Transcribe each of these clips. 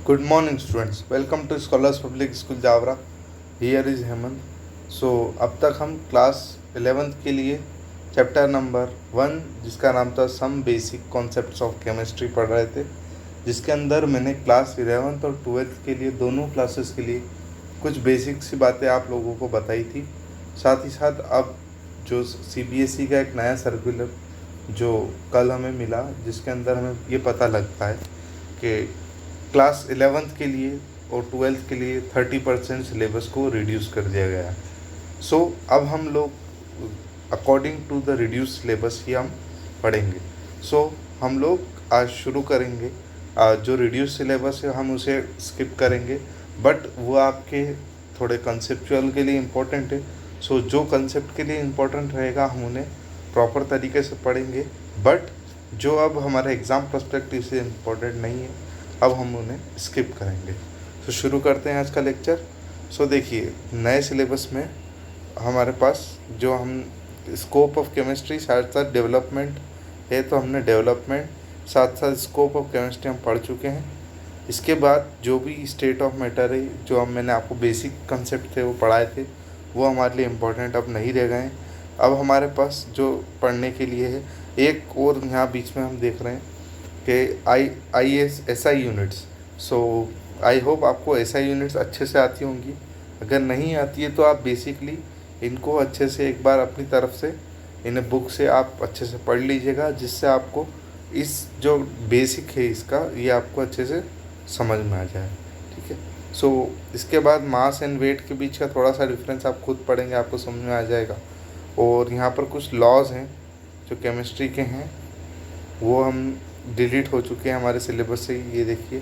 Good morning, students. Welcome to Scholars Public School Javra. Here is Hemant. So अब तक हम class 11th के लिए चैप्टर नंबर 1 जिसका नाम था some basic concepts of chemistry पढ़ रहे थे, जिसके अंदर मैंने क्लास 11th और 12th के लिए दोनों क्लासेस के लिए कुछ बेसिक सी बातें आप लोगों को बताई थी। साथ ही साथ अब जो CBSE का एक नया सर्कुलर जो कल हमें मिला, जिसके अंदर हमें ये पता लगता है कि क्लास 11th के लिए और 12th के लिए 30% सिलेबस को रिड्यूस कर दिया गया। सो अब हम लोग according to the reduce syllabus ही हम पढ़ेंगे। सो हम लोग आज शुरू करेंगे। जो रिड्यूस सिलेबस है हम उसे स्किप करेंगे, बट वो आपके थोड़े कंसेप्चुअल के लिए इम्पोर्टेंट है। सो जो कंसेप्ट के लिए इम्पोर्टेंट रहेगा हम उन्हें प्रॉपर तरीके से पढ़ेंगे, बट जो अब हमारे एग्ज़ाम पर्सपेक्टिव से इम्पोर्टेंट नहीं है अब हम उन्हें स्किप करेंगे। तो शुरू करते हैं आज का लेक्चर। सो देखिए, नए सिलेबस में हमारे पास जो हम स्कोप ऑफ केमिस्ट्री साथ साथ डेवलपमेंट है, तो हमने डेवलपमेंट साथ साथ स्कोप ऑफ केमिस्ट्री हम पढ़ चुके हैं। इसके बाद जो भी स्टेट ऑफ मैटर है, जो मैंने आपको बेसिक कंसेप्ट थे वो पढ़ाए थे, वो हमारे लिए इम्पोर्टेंट अब नहीं रह गए हैं। अब हमारे पास जो पढ़ने के लिए है एक और यहाँ बीच में हम देख रहे हैं कि SI units. So I hope आपको SI यूनिट्स अच्छे से आती होंगी। अगर नहीं आती है तो आप बेसिकली इनको अच्छे से एक बार अपनी तरफ से इन्हें बुक से आप अच्छे से पढ़ लीजिएगा, जिससे आपको इस जो बेसिक है इसका ये आपको अच्छे से समझ में आ जाए। ठीक है। सो इसके बाद मास एंड वेट के बीच का थोड़ा सा डिफरेंस आप खुद पढ़ेंगे, आपको समझ में आ जाएगा। और यहाँ पर कुछ लॉज हैं जो केमिस्ट्री के हैं, वो हम डिलीट हो चुके हैं हमारे सिलेबस से। ये देखिए,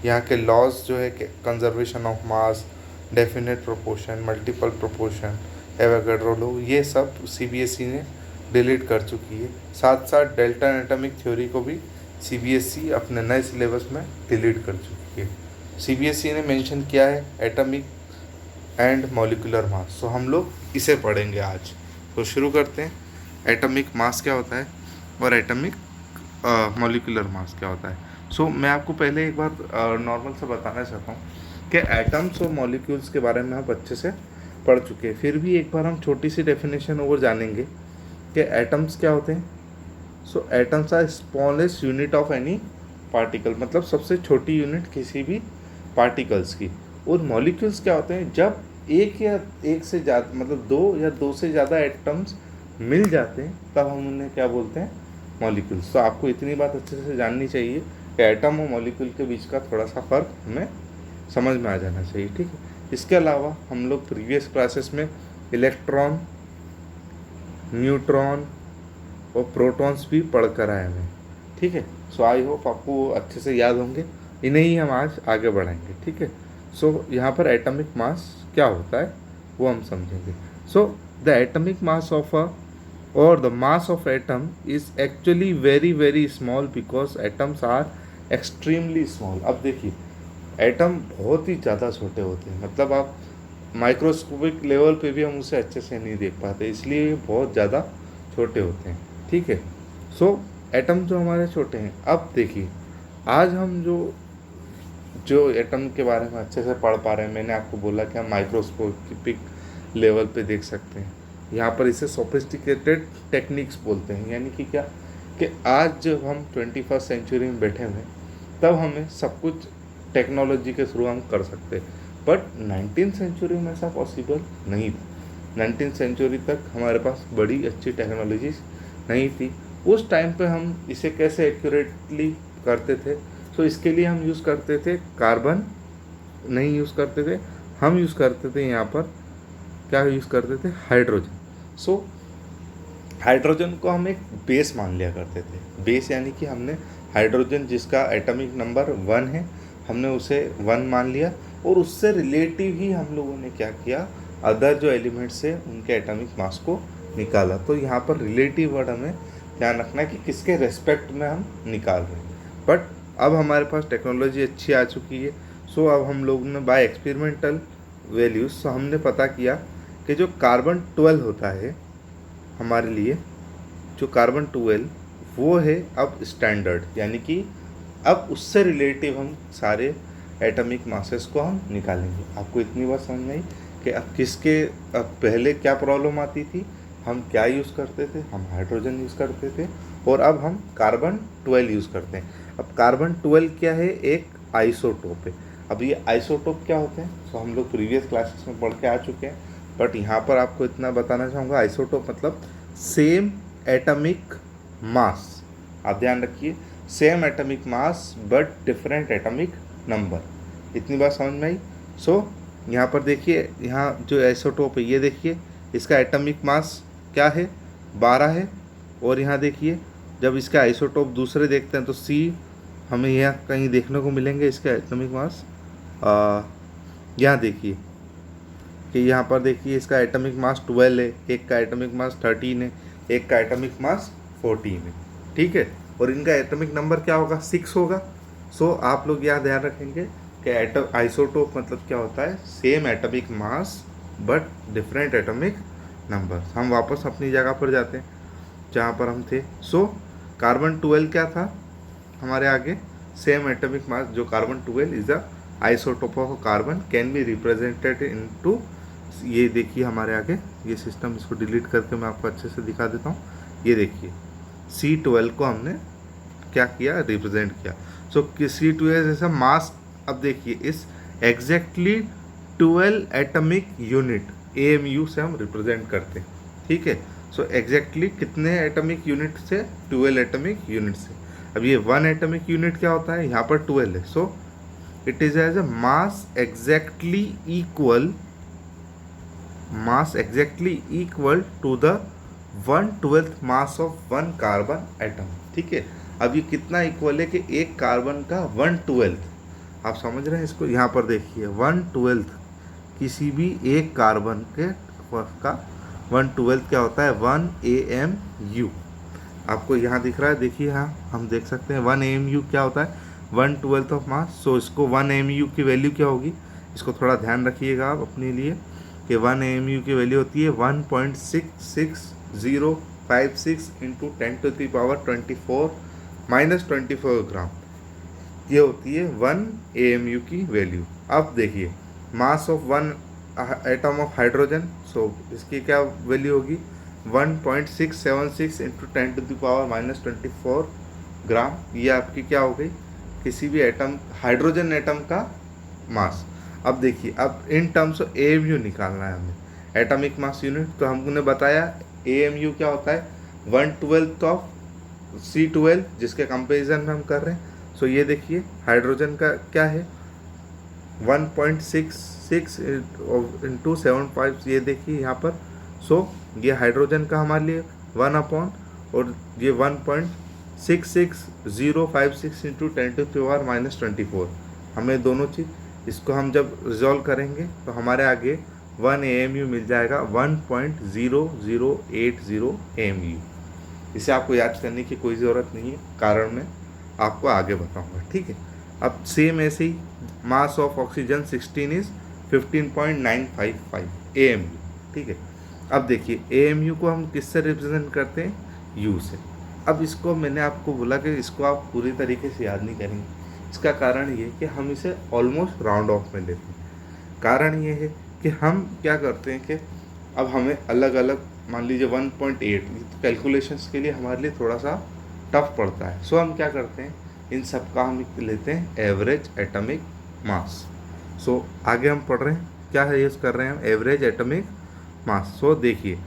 यहाँ के लॉज जो है कि conservation of mass, definite proportion, multiple proportion, Avogadro law, ये सब CBSE ने डिलीट कर चुकी है। साथ साथ डेल्टा एटॉमिक थ्योरी को भी CBSE अपने नए सिलेबस में डिलीट कर चुकी है। CBSE ने मेंशन किया है एटॉमिक एंड मॉलिक्यूलर मास। सो हम लोग इसे पढ़ेंगे आज। तो शुरू करते हैं। एटॉमिक मास क्या होता है और एटॉमिक मॉलिक्यूलर मास क्या होता है। सो मैं आपको पहले एक बार नॉर्मल से बताना चाहता हूँ कि एटम्स और मॉलिक्यूल्स के बारे में आप अच्छे से पढ़ चुके हैं, फिर भी एक बार हम छोटी सी डेफिनेशन और जानेंगे कि एटम्स क्या होते हैं। So atoms are smallest unit of any particle, मतलब सबसे छोटी यूनिट किसी भी पार्टिकल्स की। और मॉलिक्यूल्स क्या होते हैं, जब एक से ज़्यादा मतलब दो या दो से ज़्यादा एटम्स मिल जाते हैं तब हम उन्हें क्या बोलते हैं, मॉलिक्यूल्स। तो आपको इतनी बात अच्छे से जाननी चाहिए कि एटम और मॉलिक्यूल के बीच का थोड़ा सा फ़र्क हमें समझ में आ जाना चाहिए। ठीक है। इसके अलावा हम लोग प्रीवियस क्लासेस में इलेक्ट्रॉन, न्यूट्रॉन और प्रोटॉन्स भी पढ़ कर आए हैं। ठीक है। सो आई होप आपको अच्छे से याद होंगे। इन्हें ही हम आज आगे बढ़ाएंगे। ठीक है। सो यहाँ पर एटॉमिक मास क्या होता है वो हम समझेंगे। So the atomic mass of or the mass of atom is actually very small because atoms are extremely small। अब देखिए, एटम बहुत ही ज़्यादा छोटे होते हैं, मतलब आप माइक्रोस्कोपिक लेवल पे भी हम उसे अच्छे से नहीं देख पाते, इसलिए ये बहुत ज़्यादा छोटे होते हैं। ठीक है। सो एटम जो हमारे छोटे हैं, अब देखिए आज हम जो एटम के बारे में अच्छे से पढ़ पा रहे हैं, मैंने आपको बोला कि हम माइक्रोस्कोपिक लेवल पे देख सकते हैं। यहाँ पर इसे सोफिस्टिकेटेड टेक्निक्स बोलते हैं। यानी कि क्या कि आज जब हम 21st सेंचुरी में बैठे हुए हैं, तब हमें सब कुछ टेक्नोलॉजी के थ्रू हम कर सकते हैं, बट 19th सेंचुरी में ऐसा पॉसिबल नहीं था। 19th सेंचुरी तक हमारे पास बड़ी अच्छी टेक्नोलॉजीज नहीं थी। उस टाइम पे हम इसे कैसे एक्यूरेटली करते थे, तो इसके लिए हम यूज़ करते थे कार्बन, नहीं यूज़ करते थे, हम यूज़ करते थे यहाँ पर क्या यूज़ करते थे, हाइड्रोजन। सो हाइड्रोजन को हम एक बेस मान लिया करते थे। बेस यानी कि हमने हाइड्रोजन जिसका एटॉमिक नंबर 1 है, हमने उसे 1 मान लिया और उससे रिलेटिव ही हम लोगों ने क्या किया, अदर जो एलिमेंट्स है उनके एटॉमिक मास को निकाला। तो यहाँ पर रिलेटिव वर्ड हमें ध्यान रखना है कि किसके रेस्पेक्ट में हम निकाल रहे हैं। बट अब हमारे पास टेक्नोलॉजी अच्छी आ चुकी है। सो अब हम लोगों ने बाय एक्सपेरिमेंटल वैल्यूज, सो हमने पता किया कि जो कार्बन 12 होता है हमारे लिए, जो कार्बन 12 वो है अब स्टैंडर्ड, यानी कि अब उससे रिलेटिव हम सारे एटॉमिक मासेस को हम निकालेंगे। आपको इतनी बात समझ में आई कि अब किसके, अब पहले क्या प्रॉब्लम आती थी, हम क्या यूज़ करते थे, हम हाइड्रोजन यूज़ करते थे, और अब हम कार्बन 12 यूज़ करते हैं। अब कार्बन 12 क्या है, एक आइसोटोप है। अब ये आइसोटोप क्या होते हैं, तो हम लोग प्रीवियस क्लासेस में पढ़ के आ चुके हैं, बट यहाँ पर आपको इतना बताना चाहूँगा, आइसोटोप मतलब सेम एटॉमिक मास। आप ध्यान रखिए, same atomic mass but different atomic number. इतनी बात समझ में आई। सो यहाँ पर देखिए, यहाँ जो आइसोटोप है ये देखिए, इसका एटॉमिक मास क्या है, 12 है। और यहाँ देखिए, जब इसका आइसोटोप दूसरे देखते हैं तो सी हमें यहाँ कहीं देखने को मिलेंगे इसका एटॉमिक मास। यहाँ देखिए कि यहाँ पर देखिए इसका एटॉमिक मास 12 है, एक का एटॉमिक मास 13 है, एक का एटॉमिक मास 14 है, ठीक है। और इनका एटॉमिक नंबर क्या होगा, 6 होगा। सो आप लोग यहाँ ध्यान रखेंगे कि आइसोटोप मतलब क्या होता है, same atomic mass but different atomic number. हम वापस अपनी जगह पर जाते हैं जहाँ पर हम थे। सो कार्बन 12 क्या था हमारे आगे, सेम एटॉमिक मास, जो carbon 12 is a isotope of carbon can be represented into, ये देखिए हमारे आगे ये सिस्टम, इसको डिलीट करके मैं आपको अच्छे से दिखा देता हूँ। ये देखिए C12 को हमने क्या किया, रिप्रेजेंट किया। सो C12 जैसा मास, अब देखिए इस एग्जैक्टली 12 एटॉमिक यूनिट AMU से हम रिप्रेजेंट करते हैं, ठीक है। सो एग्जैक्टली कितने एटॉमिक यूनिट से, 12 एटॉमिक यूनिट से। अब ये 1 एटॉमिक यूनिट क्या होता है, यहाँ पर 12 है। So it is as a mass exactly equal to the 1/12 mass of 1 carbon atom, ठीक है। अब ये कितना इक्वल है कि एक कार्बन का 1/12, आप समझ रहे हैं इसको। यहाँ पर देखिए 1/12 किसी भी एक कार्बन के का 1/12 क्या होता है, 1 AMU। आपको यहाँ दिख रहा है, देखिए हाँ हम देख सकते हैं 1 AMU क्या होता है, 1/12 ऑफ मास। सो इसको 1 AMU की वैल्यू क्या होगी, इसको थोड़ा ध्यान रखिएगा आप अपने लिए कि 1 AMU की वैल्यू होती है 1.66056 इंटू 10⁻24 -24 ग्राम। ये होती है 1 AMU की वैल्यू। अब देखिए mass of 1 atom of hydrogen, so इसकी क्या वैल्यू होगी, 1.676 इंटू 10⁻24 ग्राम। ये आपकी क्या हो गई, किसी भी एटम, हाइड्रोजन एटम का मास। अब देखिए, अब इन टर्म्स ऑफ AMU निकालना है हमें, एटॉमिक मास यूनिट। तो हमने बताया AMU क्या होता है, 1/12 ऑफ C12, जिसके कंपेरिजन में हम कर रहे हैं। सो ये देखिए हाइड्रोजन का क्या है, 1.66 इंटू 75, ये देखिए यहाँ पर। सो ये हाइड्रोजन का हमारे लिए 1/, और ये 1.66056 इंटू 10⁻24। हमें दोनों चीज़, इसको हम जब रिजॉल्व करेंगे तो हमारे आगे 1 AMU मिल जाएगा 1.0080 AMU। इसे आपको याद करने की कोई ज़रूरत नहीं है, कारण मैं आपको आगे बताऊंगा, ठीक है। अब सेम ऐसे ही mass of oxygen 16 is 15.955 AMU, ठीक है। अब देखिए AMU को हम किससे रिप्रेजेंट करते हैं, U से। अब इसको मैंने आपको बोला कि इसको आप पूरी तरीके से याद नहीं करेंगे, इसका कारण ये कि हम इसे ऑलमोस्ट राउंड ऑफ में लेते हैं। कारण ये है कि हम क्या करते हैं कि अब हमें अलग अलग, मान लीजिए 1.8, कैलकुलेशंस के लिए हमारे लिए थोड़ा सा टफ पड़ता है। सो हम क्या करते हैं, इन सब का हम लेते हैं एवरेज एटॉमिक मास। सो आगे हम पढ़ रहे हैं, क्या है यूज़ कर रहे हैं हम, एवरेज एटॉमिक मास। सो देखिए,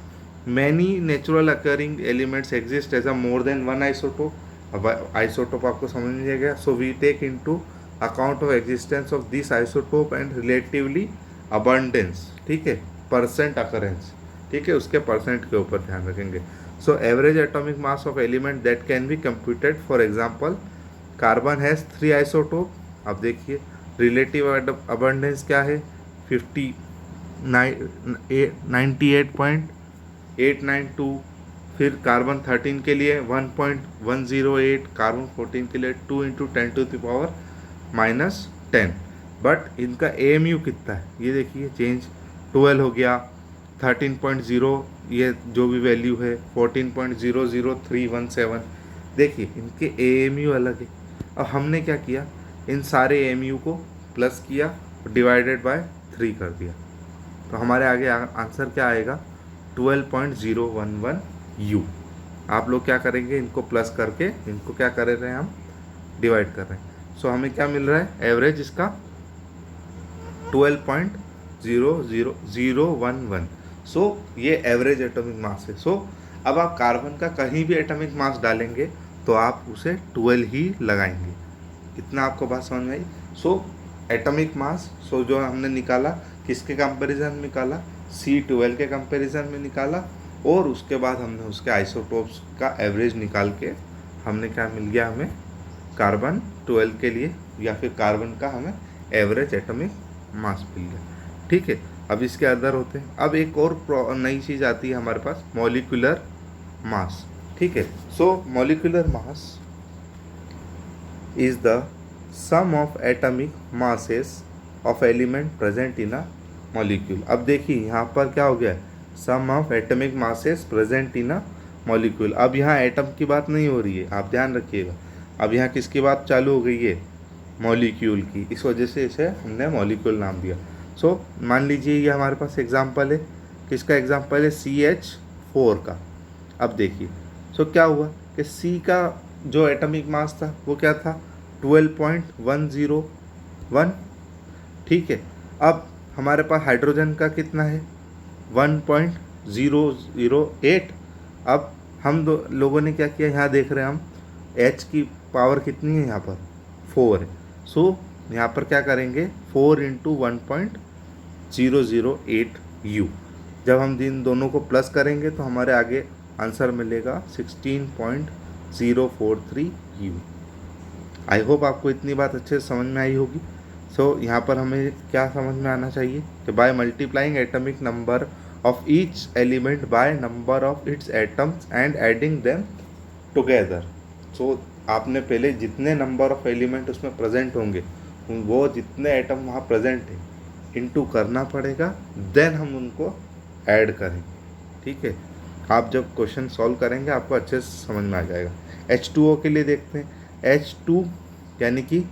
many natural occurring elements exist as a more than 1 isotope. अब आइसोटोप आपको समझ में आ गया। So we take into account of existence of this isotope and relatively abundance, ठीक है, परसेंट अकरेंस, ठीक है, उसके परसेंट के ऊपर ध्यान रखेंगे। So average atomic mass of element that can be computed, for example carbon has 3 isotope. अब देखिए रिलेटिव अबंडेंस क्या है, 98.892। फिर कार्बन 13 के लिए 1.108, कार्बन 14 के लिए 2 इंटू 10⁻⁻10। बट इनका AMU कितना है, ये देखिए चेंज, 12 हो गया, 13.0 ये जो भी वैल्यू है, 14.00317। देखिए इनके AMU अलग है। अब हमने क्या किया, इन सारे AMU को प्लस किया, डिवाइडेड बाय 3 कर दिया, तो हमारे आगे आंसर क्या आएगा 12.011 U। आप लोग क्या करेंगे, इनको प्लस करके इनको क्या कर रहे हैं हम, डिवाइड कर रहे हैं। सो हमें क्या मिल रहा है, एवरेज इसका 12.00011। सो ये एवरेज एटॉमिक मास है। सो अब आप कार्बन का कहीं भी एटॉमिक मास डालेंगे तो आप उसे 12 ही लगाएंगे। कितना आपको बात समझ में आई। सो एटॉमिक मास, सो जो हमने निकाला किसके कंपैरिजन में निकाला, C12 के कंपैरिजन में निकाला, और उसके बाद हमने उसके आइसोटोप्स का एवरेज निकाल के हमने क्या मिल गया, हमें कार्बन 12 के लिए या फिर कार्बन का हमें एवरेज एटॉमिक मास मिल गया। ठीक है, अब इसके अदर होते हैं। अब एक और नई चीज़ आती है हमारे पास, मॉलिक्यूलर मास। ठीक है, so molecular mass is the sum of atomic masses of element present in a molecule. अब देखिए यहाँ पर क्या हो गया है, sum of atomic masses present in a molecule. अब यहाँ एटम की बात नहीं हो रही है, आप ध्यान रखिएगा। अब यहाँ किसकी बात चालू हो गई है, मॉलिक्यूल की, इस वजह से इसे हमने मॉलिक्यूल नाम दिया। सो मान लीजिए ये हमारे पास एग्जाम्पल है, किसका एग्जाम्पल है, CH4 का। अब देखिए, सो क्या हुआ कि C का जो एटॉमिक मास था वो क्या था 12.101। ठीक है, अब हमारे पास हाइड्रोजन का कितना है 1.008। अब हम लोगों ने क्या किया, यहाँ देख रहे हैं हम H की पावर कितनी है, यहाँ पर 4 है। सो यहाँ पर क्या करेंगे 4 × 1.008 U। जब हम इन दोनों को प्लस करेंगे तो हमारे आगे आंसर मिलेगा 16.043 U। आई होप आपको इतनी बात अच्छे से समझ में आई होगी। सो यहाँ पर हमें क्या समझ में आना चाहिए कि by multiplying atomic number of each element by number of its atoms and adding them together. So आपने पहले जितने नंबर ऑफ एलिमेंट उसमें प्रेजेंट होंगे, वो जितने एटम वहाँ प्रेजेंट है इनटू करना पड़ेगा, देन हम उनको ऐड करेंगे। ठीक है, आप जब क्वेश्चन सॉल्व करेंगे आपको अच्छे से समझ में आ जाएगा। H2O के लिए देखते हैं, H2 यानी कि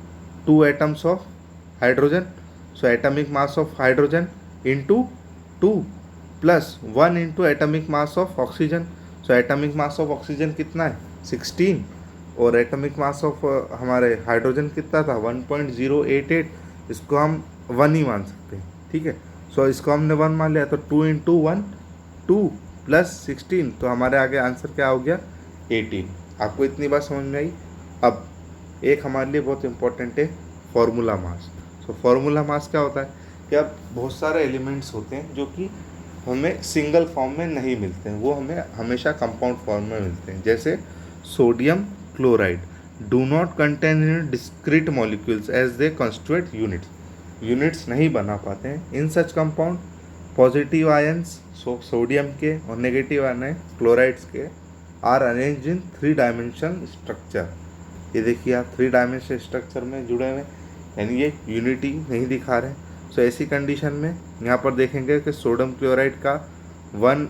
2 atoms of hydrogen. So atomic mass of hydrogen into 2 plus 1 into atomic mass of oxygen. So atomic mass of oxygen कितना है 16, और एटॉमिक मास ऑफ हमारे हाइड्रोजन कितना था 1.088। इसको हम 1 ही मान सकते हैं। ठीक है, सो इसको हमने 1 मान लिया, तो 2 × 1 2 प्लस 16, तो हमारे आगे आंसर क्या हो गया 18। आपको इतनी बात समझ में आई। अब एक हमारे लिए बहुत इंपॉर्टेंट है formula mass. So formula mass क्या होता है कि अब बहुत सारे एलिमेंट्स होते हैं जो कि हमें सिंगल फॉर्म में नहीं मिलते हैं, वो हमें हमेशा कंपाउंड फॉर्म में मिलते हैं। जैसे sodium chloride do not contain in discrete molecules as they constitute units नहीं बना पाते हैं। In such compound positive ions sodium के और नेगेटिव आयन क्लोराइड्स के are arrange in 3 dimension structure. ये देखिए आप 3 डायमेंशन स्ट्रक्चर में जुड़े हुए, यानी ये यूनिटी नहीं दिखा रहे। सो ऐसी कंडीशन में यहाँ पर देखेंगे कि सोडियम क्लोराइड का 1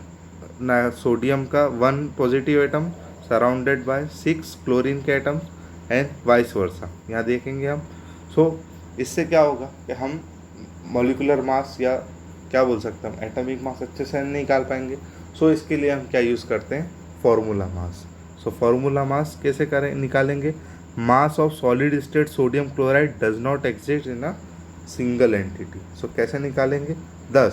सोडियम का 1 positive atom surrounded by 6 chlorine के एटम्स एंड वाइस वर्सा। यहाँ देखेंगे हम। सो इससे क्या होगा कि हम मॉलिक्यूलर मास या क्या बोल सकते हैं हम एटॉमिक मास अच्छे से नहीं निकाल पाएंगे। सो इसके लिए हम क्या यूज़ करते हैं formula mass. So formula mass कैसे करें निकालेंगे, mass of solid state sodium chloride does not exist in a single entity. So कैसे निकालेंगे, thus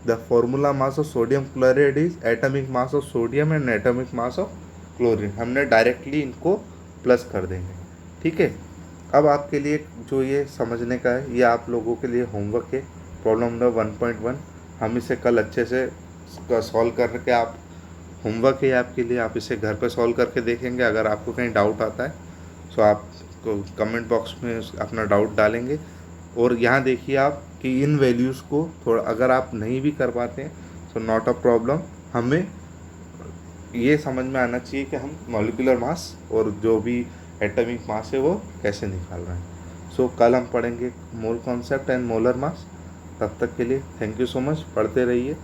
the formula mass of sodium chloride is atomic mass of sodium and atomic mass of chlorine. हमने directly इनको plus कर देंगे। ठीक है, अब आपके लिए जो ये समझने का है, ये आप लोगों के लिए होमवर्क है, प्रॉब्लम नंबर 1.1। हम इसे कल अच्छे से सॉल्व करके, आप होमवर्क है आपके लिए, आप इसे घर पे सॉल्व करके देखेंगे। अगर आपको कहीं डाउट आता है तो आप कमेंट बॉक्स में अपना डाउट डालेंगे। और यहाँ देखिए आप कि इन वैल्यूज़ को थोड़ा अगर आप नहीं भी कर पाते हैं तो नॉट अ प्रॉब्लम, हमें ये समझ में आना चाहिए कि हम मॉलिक्यूलर मास और जो भी एटॉमिक मास है वो कैसे निकाल रहे हैं। सो कल हम पढ़ेंगे mole concept and molar mass. तब तक के लिए थैंक यू सो मच, पढ़ते रहिए।